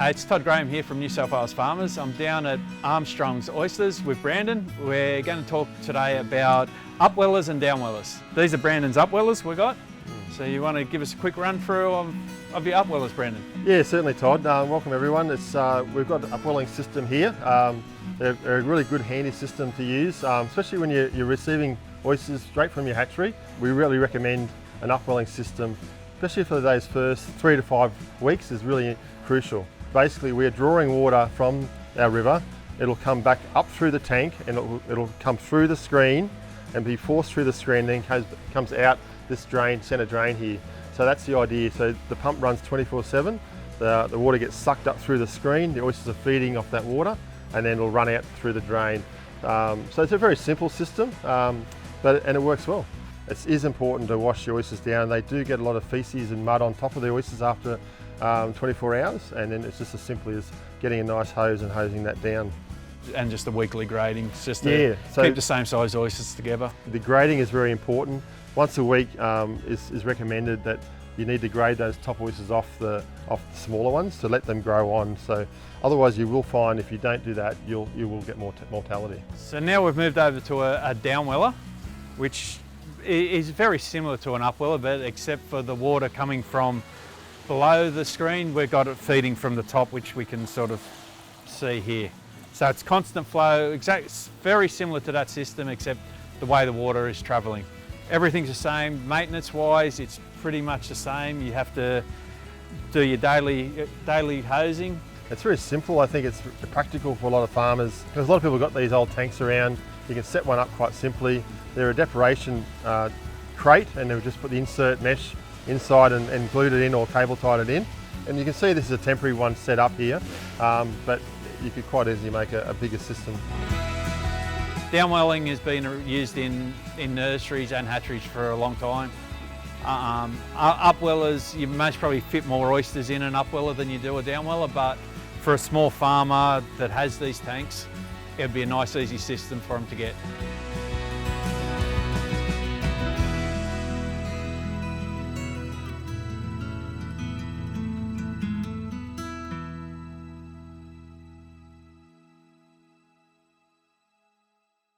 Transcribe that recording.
It's Todd Graham here from New South Wales Farmers. I'm down at Armstrong's Oysters with Brandon. We're going to talk today about Upwellers and Downwellers. These are Brandon's Upwellers we got. So you want to give us a quick run through of your Upwellers, Brandon? Yeah, certainly, Todd. Welcome everyone. We've got an upwelling system here. They're a really good handy system to use, especially when you're receiving oysters straight from your hatchery. We really recommend an upwelling system, especially for those first 3 to 5 weeks is really crucial. Basically, we're drawing water from our river. It'll come back up through the tank and it'll come through the screen and be forced through the screen, then comes out this drain, centre drain here. So that's the idea. So the pump runs 24/7. The water gets sucked up through the screen. The oysters are feeding off that water, and then it'll run out through the drain. So it's a very simple system, and it works well. It is important to wash your oysters down. They do get a lot of feces and mud on top of the oysters after 24 hours, and then it's just as simple as getting a nice hose and hosing that down. And just a weekly grading, just to keep the same size oysters together. The grading is very important. Once a week is recommended that you need to grade those top oysters off the smaller ones to let them grow on. So otherwise you will find if you don't do that, you will get more mortality. So now we've moved over to a downweller, which is very similar to an upweller, but except for the water coming from below the screen, we've got it feeding from the top, which we can sort of see here. So it's constant flow, it's very similar to that system, except the way the water is travelling. Everything's the same, maintenance-wise, it's pretty much the same. You have to do your daily hosing. It's very simple. I think it's practical for a lot of farmers because a lot of people have got these old tanks around. You can set one up quite simply. They're a decoration crate, and they'll just put the insert mesh inside and glued it in or cable tied it in. And you can see this is a temporary one set up here, but you could quite easily make a bigger system. Downwelling has been used in nurseries and hatcheries for a long time. Upwellers, you most probably fit more oysters in an upweller than you do a downweller, but for a small farmer that has these tanks, it'd be a nice easy system for them to get.